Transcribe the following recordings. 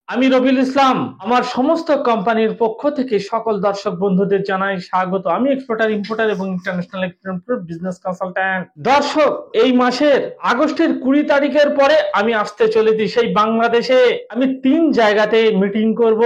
আমি রবিউল ইসলাম। আমার সমস্ত কোম্পানির পক্ষ থেকে সকল দর্শক বন্ধুদের জানাই স্বাগত। আমি এক্সপোর্টার, ইম্পোর্টার এবং ইন্টারন্যাশনাল এক্সপোর্ট বিজনেস কনসালট্যান্ট। দর্শক, এই মাসের আগস্টের 20 তারিখের পরে আমি আসতে চলেছি সেই বাংলাদেশে। আমি 3 জায়গাতে মিটিং করব।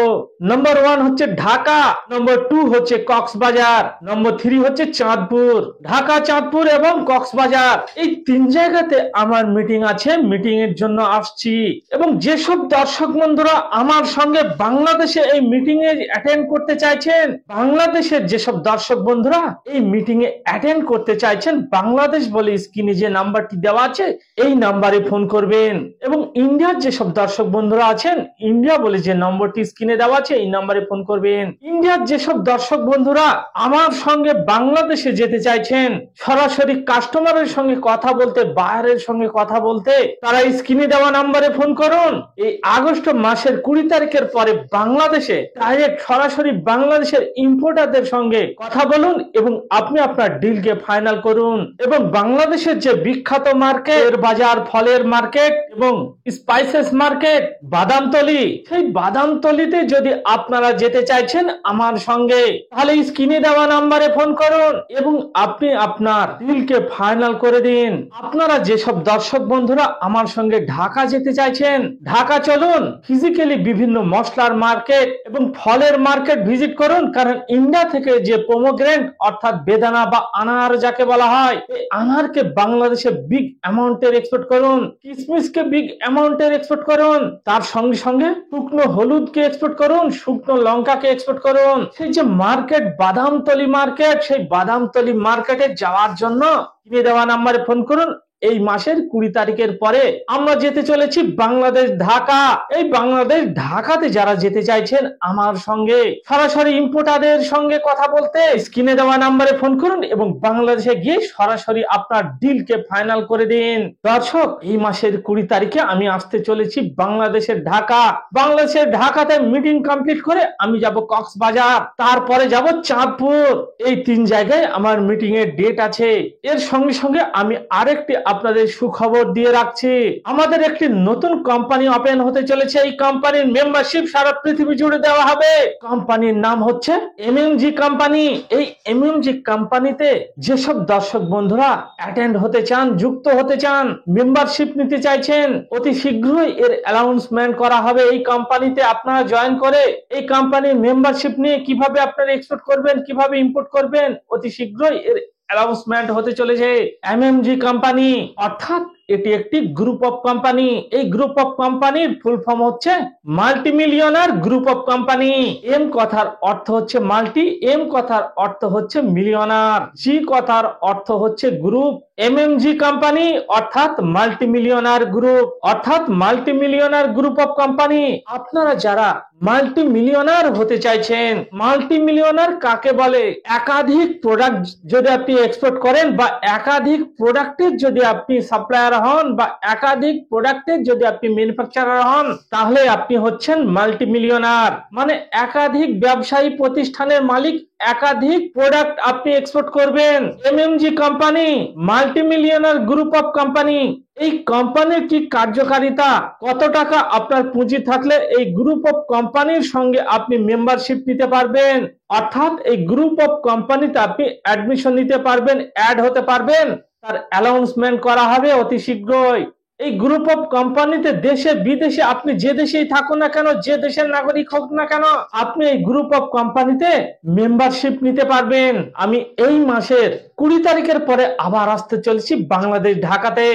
নম্বর 1 হচ্ছে ঢাকা, নম্বর 2 হচ্ছে কক্সবাজার, নম্বর 3 হচ্ছে চাঁদপুর। ঢাকা, চাঁদপুর এবং কক্সবাজার এই 3 জায়গাতে আমার মিটিং আছে। মিটিং এর জন্য আসছি এবং যেসব দর্শক বন্ধুরা আমার সঙ্গে বাংলাদেশে এই মিটিং এ অ্যাটেন্ড করতে চাইছেন, বাংলাদেশের যেসব দর্শক বন্ধুরা এই মিটিং এ অ্যাটেন্ড করতে চাইছেন, বাংলাদেশ বলে স্ক্রিনে যে নাম্বারটি দেওয়া আছে এই নাম্বারে ফোন করবেন। এবং ইন্ডিয়ার যেসব দর্শক বন্ধুরা আছেন, ইন্ডিয়া বলে যে নম্বরটি স্ক্রিনে দেওয়া আছে এই নাম্বারে ফোন করবেন। ইন্ডিয়ার যেসব দর্শক বন্ধুরা আমার সঙ্গে বাংলাদেশে যেতে চাইছেন, সরাসরি কাস্টমারের সঙ্গে কথা বলতে, বায়ারের সঙ্গে কথা বলতে, তারা স্ক্রিনে দেওয়া নাম্বারে ফোন করুন। এই আগস্ট মাসের 20 তারিখের পরে বাংলাদেশে ডাইরেক্ট সরাসরি বাংলাদেশের ইম্পোর্টারদের সঙ্গে কথা বলুন এবং আপনি আপনার ডিলকে ফাইনাল করুন। এবং বাংলাদেশের যে বিখ্যাত মার্কেট, বাজার, ফলের মার্কেট এবং স্পাইসেস মার্কেট, বাদামতলি, সেই বাদামতলিতে যদি আপনারা যেতে চাইছেন আমার সঙ্গে, তাহলে স্ক্রিনে দেওয়া নাম্বারে ফোন করুন এবং আপনি আপনার ডিলকে ফাইনাল করে দিন। আপনারা যেসব দর্শক বন্ধুরা আমার সঙ্গে ঢাকা যেতে চাইছেন, ঢাকা চলুন, ফিজিক্যালি বিভিন্ন মশলার মার্কেট এবং ফলের মার্কেট ভিজিট করুন। কারণ ইন্ডিয়া থেকে যে পোমোগ্রেনেট অর্থাৎ বেদানা বা আনার যাকে বলা হয়, এই আনারকে বাংলাদেশে বিগ অ্যামাউন্টের এক্সপোর্ট করুন, কিশমিশকে বিগ অ্যামাউন্টের এক্সপোর্ট করুন, তার সঙ্গে সঙ্গে শুকনো হলুদকে এক্সপোর্ট করুন, শুকনো লঙ্কাকে এক্সপোর্ট করুন। সেই যে মার্কেট বাদামতলি মার্কেট, সেই বাদামতলি মার্কেটে যাওয়ার জন্য কিনে দেওয়া নাম্বারে ফোন করুন। এই মাসের 20 তারিখের পরে আমরা যেতে চলেছি বাংলাদেশ ঢাকা। এই বাংলাদেশ ঢাকাতে যারা যেতে চাইছেন আমার সঙ্গে সরাসরি ইম্পোর্টারদের সঙ্গে কথা বলতে, স্ক্রিনে দেওয়া নাম্বারে ফোন করুন এবং বাংলাদেশে গিয়ে সরাসরি আপনার ডিলকে ফাইনাল করে দিন। দর্শক, এই মাসের 20 তারিখে আমি আসতে চলেছি বাংলাদেশের ঢাকা। বাংলাদেশের ঢাকাতে মিটিং কমপ্লিট করে আমি যাব কক্সবাজার, তারপরে যাব চাঁদপুর। এই 3 জায়গায় আমার মিটিং এর ডেট আছে। এর সঙ্গে সঙ্গে আমি আরেকটি আপনাদের সুখবর দিয়ে রাখছি। আমাদের একটি নতুন কোম্পানি ওপেন হতে চলেছে। এই কোম্পানির মেম্বারশিপ সারা পৃথিবী জুড়ে দেওয়া হবে। কোম্পানির নাম হচ্ছে এমএমজি কোম্পানি। এই এমএমজি কোম্পানিতে যেসব দর্শক বন্ধুরা অ্যাটেন্ড হতে চান, যুক্ত হতে চান, মেম্বারশিপ নিতে চাইছেন, অতি শীঘ্রই এর অ্যানাউন্সমেন্ট করা হবে। এই কোম্পানিতে আপনারা জয়েন করে এই কোম্পানির মেম্বারশিপ নিয়ে কিভাবে আপনারা এক্সপোর্ট করবেন, কিভাবে ইম্পোর্ট করবেন, অতি শীঘ্রই এর অ্যানাউন্সমেন্ট হতে চলেছে। এমএমজি কোম্পানি অর্থাৎ এটি একটি গ্রুপ অফ কোম্পানি। এই গ্রুপ অফ কোম্পানির ফুল ফর্ম হচ্ছে multi millionaire group of company. M কথার অর্থ হচ্ছে মাল্টি, এম কথার অর্থ হচ্ছে মিলিয়নার, জি কথার অর্থ হচ্ছে গ্রুপ। এমএমজি কোম্পানি অর্থাৎ মাল্টি মিলিয়নার গ্রুপ, অর্থাৎ multi millionaire group of company. আপনারা যারা মাল্টি মিলিয়নার হতে চাইছেন, মাল্টি মিলিয়নার কাকে বলে? একাধিক প্রোডাক্ট যদি আপনি এক্সপোর্ট করেন বা একাধিক প্রোডাক্টের যদি আপনি সাপ্লায়ার হন বা একাধিক প্রোডাক্টের যদি আপনি ম্যানুফ্যাকচারার হন, তাহলে আপনি হচ্ছেন মাল্টি মিলিয়নার। মানে একাধিক ব্যবসায়ী প্রতিষ্ঠানের মালিক, একাধিক প্রোডাক্ট আপনি এক্সপোর্ট করবেন। MMG company multi millionaire group of company. এই কোম্পানির কি কার্যকারিতা, কত টাকা আপনার পুঁজি থাকলে এই গ্রুপ অফ কোম্পানির সঙ্গে আপনি মেম্বারশিপ নিতে পারবেন, অর্থাৎ এই গ্রুপ অফ কোম্পানিতে আপনি অ্যাডমিশন নিতে পারবেন, অ্যাড হতে পারবেন, তার অ্যানাউন্সমেন্ট করা হবে অতি শীঘ্রই। এই গ্রুপ অফ কোম্পানিতে দেশে বিদেশে আপনি যে দেশেই থাকুন না কেন, যে দেশের নাগরিক হোক না কেন, আপনি এই গ্রুপ অফ কোম্পানিতে মেম্বারশিপ নিতে পারবেন। আমি এই মাসের 20 তারিখের পরে আবার আসতে চলেছি বাংলাদেশ ঢাকাতে।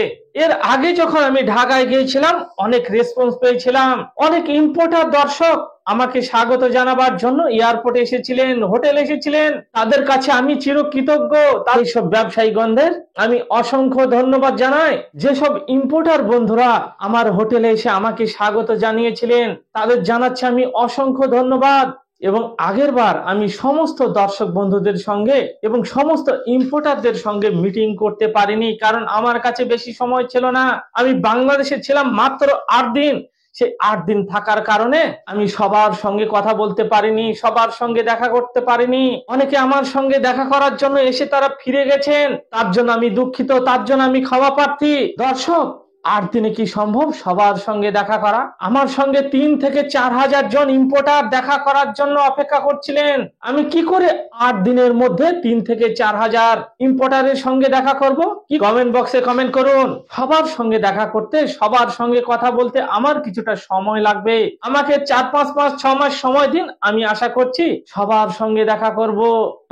এর আগে যখন আমি ঢাকায় গিয়েছিলাম অনেক রেসপন্স পেয়েছিলাম। অনেক ইম্পোর্টার দর্শক আমাকে স্বাগত জানাবার জন্য এয়ারপোর্টে এসেছিলেন, হোটেলে এসেছিলেন। তাদের কাছে আমি চিরকৃতজ্ঞ। তাই সব ব্যবসায়ীগণদের আমি অসংখ্য ধন্যবাদ জানাই। যেসব ইম্পোর্টার বন্ধুরা আমার হোটেলে এসে আমাকে স্বাগত জানিয়েছিলেন, তাদের জানাচ্ছি আমি অসংখ্য ধন্যবাদ। এবং আগের বার আমি সমস্ত দর্শক বন্ধুদের সঙ্গে এবং সমস্ত ইম্পোর্টারদের সঙ্গে মিটিং করতে পারিনি, কারণ আমার কাছে বেশি সময় ছিল না। আমি বাংলাদেশে ছিলাম মাত্র 8 দিন। সেই 8 দিন থাকার কারণে আমি সবার সঙ্গে কথা বলতে পারিনি, সবার সঙ্গে দেখা করতে পারিনি। অনেকে আমার সঙ্গে দেখা করার জন্য এসে তারা ফিরে গেছেন, তার জন্য আমি দুঃখিত, তার জন্য আমি ক্ষমা প্রার্থী। দর্শক, 8 দিনে কি সম্ভব সবার সঙ্গে দেখা করা? আমার সঙ্গে 3 থেকে 4,000 জন ইম্পোর্টার দেখা করার জন্য অপেক্ষা করছিলেন। আমি কি করে 8 দিনের মধ্যে 3 থেকে 4,000 ইম্পোর্টারের সঙ্গে দেখা করব? কি কমেন্ট বক্সে কমেন্ট করুন। সবার সঙ্গে দেখা করতে, সবার সঙ্গে কথা বলতে আমার কিছুটা সময় লাগবে। আমাকে 4-5 মাস 6 মাস সময় দিন, আমি আশা করছি সবার সঙ্গে দেখা করব।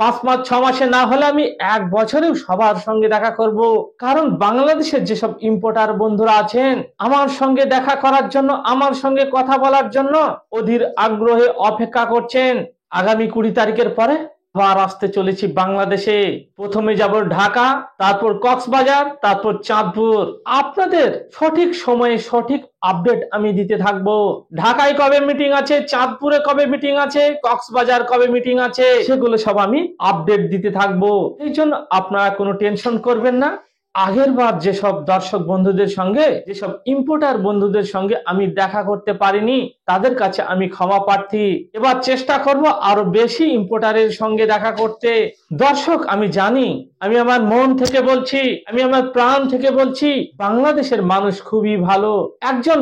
5 মাস 6 মাসে না হলে আমি 1 বছরেও সবার সঙ্গে দেখা করব। কারণ বাংলাদেশের যেসব ইম্পোর্টার বন্ধুরা আছেন আমার সঙ্গে দেখা করার জন্য, আমার সঙ্গে কথা বলার জন্য অধীর আগ্রহে অপেক্ষা করছেন। আগামী 20 তারিখের পরে আবার আসতে চলেছি বাংলাদেশে। প্রথমে যাব ঢাকা, তারপর কক্সবাজার, তারপর চাঁদপুর। আপনাদের সঠিক সময়ে সঠিক আপডেট আমি দিতে থাকবো। ঢাকায় কবে মিটিং আছে, চাঁদপুরে কবে মিটিং আছে, কক্সবাজার কবে মিটিং আছে, সেগুলো সব আমি আপডেট দিতে থাকবো। এই জন্য আপনারা কোনো টেনশন করবেন না। আগের বার যেসব দর্শক বন্ধুদের সঙ্গে, যেসব ইম্পোর্টার বন্ধুদের সঙ্গে আমি দেখা করতে পারিনি তাদের কাছে আমি ক্ষমা প্রার্থী। এবার চেষ্টা করব আরো বেশি ইম্পোর্টারের সঙ্গে দেখা করতে। দর্শক, আমি জানি, আমি আমার মন থেকে বলছি, আমি আমার প্রাণ থেকে বলছি, বাংলাদেশের মানুষ খুবই ভালো। একজন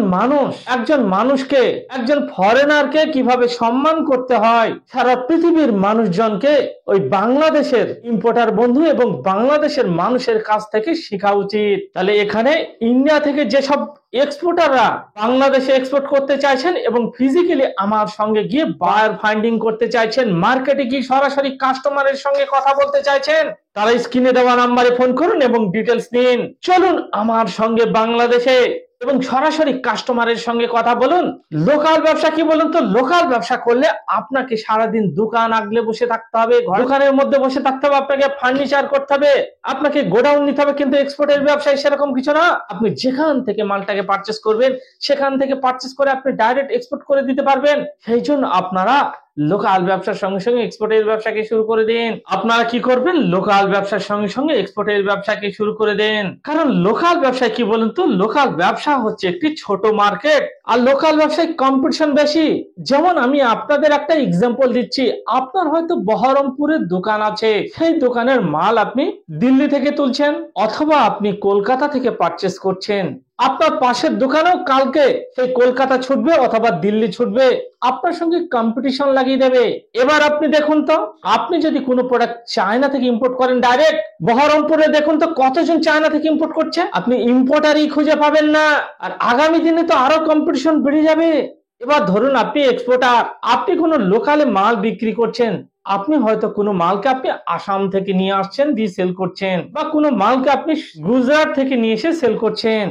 মানুষকে, একজন ফরেনারকে কিভাবে সম্মান করতে হয় সারা পৃথিবীর মানুষজনকে ওই বাংলাদেশের ইম্পোর্টার বন্ধু এবং বাংলাদেশের মানুষের কাছ থেকে শেখা উচিত। তাহলে এখানে ইন্ডিয়া থেকে যেসব এক্সপোর্টাররা বাংলাদেশে এক্সপোর্ট করতে চাইছেন এবং ফিজিক্যালি আমার সঙ্গে গিয়ে বায়ার ফাইন্ডিং করতে চাইছেন, মার্কেটে গিয়ে সরাসরি কাস্টমারের সঙ্গে কথা বলতে চাইছেন, তারা স্ক্রিনে দেওয়া নাম্বারে ফোন করুন এবং ডিটেলস নিন। চলুন আমার সঙ্গে বাংলাদেশে এবং সরাসরি কাস্টমারের সঙ্গে কথা বলুন। লোকাল ব্যবসা কি বলুন তো? লোকাল ব্যবসা করলে আপনাকে সারাদিন দোকান আগলে বসে থাকতে হবে, দোকানের মধ্যে বসে থাকতে হবে, আপনাকে ফার্নিচার করতে হবে, আপনাকে গোডাউন নিতে হবে। কিন্তু এক্সপোর্টের ব্যবসায় সেরকম কিছু না। আপনি যেখান থেকে মালটাকে পারচেস করবেন সেখান থেকে পারচেস করে আপনি ডাইরেক্ট এক্সপোর্ট করে দিতে পারবেন। সেই জন্য আপনারা লোকাল ব্যবসার সঙ্গে সঙ্গে এক্সপোর্টের ব্যবসাকে শুরু করে দিন। আপনারা কি করবেন? লোকাল ব্যবসার সঙ্গে সঙ্গে এক্সপোর্টের ব্যবসাকে শুরু করে দেন। কারণ লোকাল ব্যবসায় কি বলুন তো? লোকাল ব্যবসা হচ্ছে একটি ছোট মার্কেট, আর লোকাল ব্যবসায় কম্পিটিশন বেশি। যেমন আমি আপনাদের একটা এক্সাম্পল দিচ্ছি। আপনার হয়তো বহরমপুরের দোকান আছে, সেই দোকানের মাল আপনি দিল্লি থেকে তুলছেন অথবা আপনি কলকাতা থেকে পারচেস করছেন। আপনার পাশের দোকানেও কালকে সেই কলকাতা ছুটবে অথবা দিল্লি ছুটবে, আপনার সঙ্গে কম্পিটিশন লাগিয়ে দেবে। এবার আপনি দেখুন তো, আপনি যদি কোনো প্রোডাক্ট চায়না থেকে ইম্পোর্ট করেন ডাইরেক্ট, বহরমপুরে দেখুন তো কতজন চায়না থেকে ইম্পোর্ট করছে, আপনি ইম্পোর্টারই খুঁজে পাবেন না। আর আগামী দিনে তো আরো কম্পিটিশন বেড়ে যাবে। এবার ধরুন আপনি এক্সপোর্টার, আপনি কোনো লোকালে মাল বিক্রি করছেন, আপনি হয়তো কোনো মালকে আপনি আসাম থেকে নিয়ে আসছেন, দিয়ে সেল করছেন, বা কোনো মালকে আপনি গুজরাট থেকে নিয়ে এসে সেল করছেন।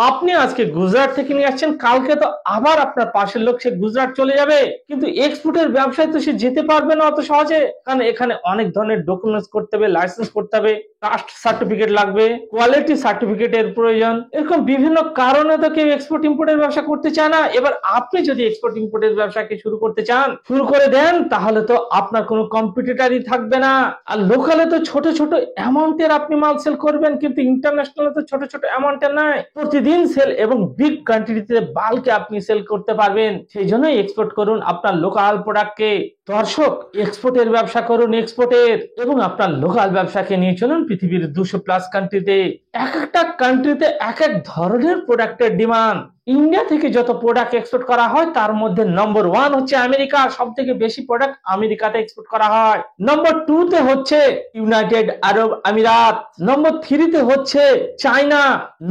আপনি আজকে গুজরাট থেকে নিয়ে আসছেন, কালকে তো আবার আপনার পাশের লোক সে গুজরাট চলে যাবে। কিন্তু এক্সপোর্টের ব্যবসায় তো সে যেতে পারবে না অত সহজে, কারণ এখানে অনেক ধরনের ডকুমেন্টস করতে হবে, লাইসেন্স করতে হবে, কাস্ট সার্টিফিকেট লাগবে, কোয়ালিটি সার্টিফিকেটের প্রয়োজন। এরকম বিভিন্ন কারণে তো কেউ এক্সপোর্ট ইম্পোর্টের ব্যবসা করতে চায় না। এবার আপনি যদি এক্সপোর্ট ইম্পোর্টের ব্যবসাকে শুরু করতে চান, শুরু করে দেন, তাহলে তো আপনার কোনো কম্পিটিটরই থাকবে না। আর লোকালে তো ছোট ছোট অ্যামাউন্টের আপনি মাল সেল করবেন, কিন্তু ইন্টারন্যাশনালে তো ছোট ছোট অ্যামাউন্টের নয়, প্রতিদিন সেল এবং বিগ কোয়ান্টিটিতে বাল্কে আপনি সেল করতে পারবেন। সেই জন্যই এক্সপোর্ট করুন আপনার লোকাল প্রোডাক্টকে। দর্শক, এক্সপোর্টের ব্যবসা করুন, এক্সপোর্টের, এবং আপনার লোকাল ব্যবসাকে নিয়ে চলুন পৃথিবীর 200+ কান্ট্রিতে। এক একটা কান্ট্রিতে এক এক ধরনের প্রোডাক্টের ডিমান্ড। ইন্ডিয়া থেকে যত প্রোডাক্ট এক্সপোর্ট করা হয় তার মধ্যে নম্বর 1 হচ্ছে আমেরিকা। সব থেকে বেশি প্রোডাক্ট আমেরিকাতে এক্সপোর্ট করা হয়। নম্বর 2 তে হচ্ছে ইউনাইটেড আরব আমিরাত। নম্বর 3 তে হচ্ছে চায়না।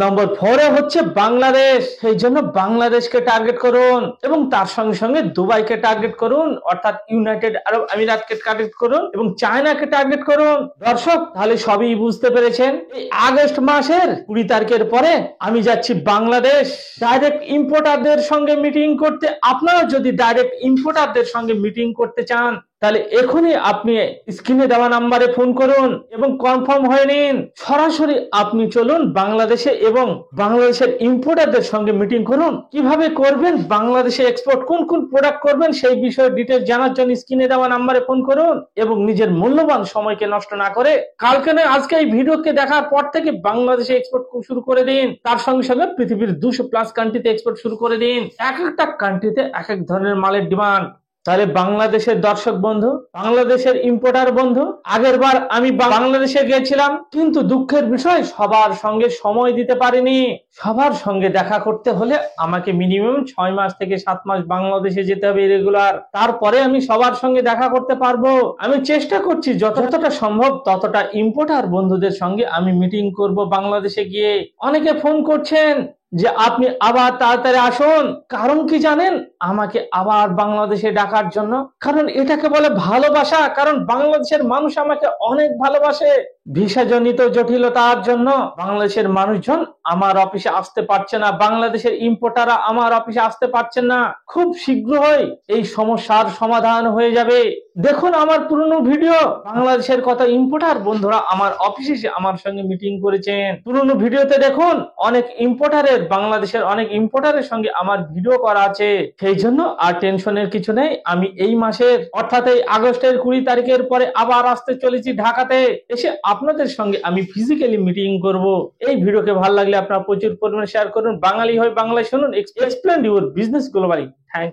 নম্বর 4 এ হচ্ছে বাংলাদেশ। সেই জন্য বাংলাদেশকে টার্গেট করুন এবং তার সঙ্গে সঙ্গে দুবাইকে টার্গেট করুন, অর্থাৎ ইউনাইটেড আরব আমিরাতকে টার্গেট করুন এবং চায়নাকে টার্গেট করুন। দর্শক, তাহলে সবই বুঝতে পেরেছেন। এই আগস্ট মাসের 20 তারিখের পরে আমি যাচ্ছি বাংলাদেশ ডাইরেক্ট ইম্পোর্টারদের সঙ্গে মিটিং করতে। আপনারা যদি ডাইরেক্ট ইম্পোর্টারদের সঙ্গে মিটিং করতে চান, তাহলে এখনই আপনি স্ক্রিনে দেওয়া নাম্বারে ফোন করুন এবং কনফার্ম হয়ে নিন। সরাসরি আপনি চলুন বাংলাদেশে এবং বাংলাদেশের ইম্পোর্টারদের সঙ্গে মিটিং করুন। কিভাবে করবেন, বাংলাদেশে এক্সপোর্ট কোন কোন প্রোডাক্ট করবেন সেই বিষয়ে ডিটেইলস জানার জন্য স্ক্রিনে দেওয়া নাম্বারে ফোন করুন এবং নিজের মূল্যবান সময়কে নষ্ট না করে কালকে নয় আজকে এই ভিডিওকে দেখার পর থেকে বাংলাদেশে এক্সপোর্ট শুরু করে দিন। তার সঙ্গে সঙ্গে পৃথিবীর 200+ কান্ট্রিতে এক্সপোর্ট শুরু করে দিন। এক একটা কান্ট্রিতে এক এক ধরনের মালের ডিমান্ড। তাহলে বাংলাদেশের দর্শক বন্ধু, বাংলাদেশের ইম্পোর্টার বন্ধু, আগের বার আমি বাংলাদেশে গিয়েছিলাম, কিন্তু দুঃখের বিষয় সবার সঙ্গে সময় দিতে পারিনি। সবার সঙ্গে দেখা করতে হলে আমাকে মিনিমাম 6 মাস থেকে 7 মাস বাংলাদেশে যেতে হবে রেগুলার, তারপরে আমি সবার সঙ্গে দেখা করতে পারবো। আমি চেষ্টা করছি যতটা সম্ভব ততটা ইম্পোর্টার বন্ধুদের সঙ্গে আমি মিটিং করব বাংলাদেশে গিয়ে। অনেকে ফোন করছেন যে আপনি আবার তাড়াতাড়ি আসুন, কারণ কি জানেন? আমাকে আবার বাংলাদেশে ডাকার জন্য, কারণ এটাকে বলে ভালোবাসা। কারণ বাংলাদেশের মানুষ আমাকে অনেক ভালোবাসে। ভিসা জনিত জটিলতার জন্য বাংলাদেশের মানুষজন আমার অফিসে আসতে পারছে না, বাংলাদেশের ইম্পোর্টাররা আমার অফিসে আসতে পারছেন না। খুব শীঘ্রই এই সমস্যার সমাধান হয়ে যাবে। দেখুন আমার পুরনো ভিডিও, বাংলাদেশের কত ইম্পোর্টার বন্ধুরা আমার অফিসে এসে আমার সঙ্গে মিটিং করেছেন। পুরনো ভিডিওতে দেখুন অনেক ইম্পোর্টারের, বাংলাদেশের অনেক ইম্পোর্টারের সঙ্গে আমার ভিডিও করা আছে। সেই জন্য আর টেনশনের কিছু নেই। আমি এই মাসের অর্থাৎ এই আগস্টের 20 তারিখের পরে আবার আসতে চলেছি ঢাকাতে। এসে আপনাদের সঙ্গে আমি ফিজিক্যালি মিটিং করব। এই ভিডিওকে ভালো লাগলে আপনারা প্রচুর পরিমাণে শেয়ার করুন। বাঙালি হয়ে বাংলায় শুনুন, explain your business globally. Thank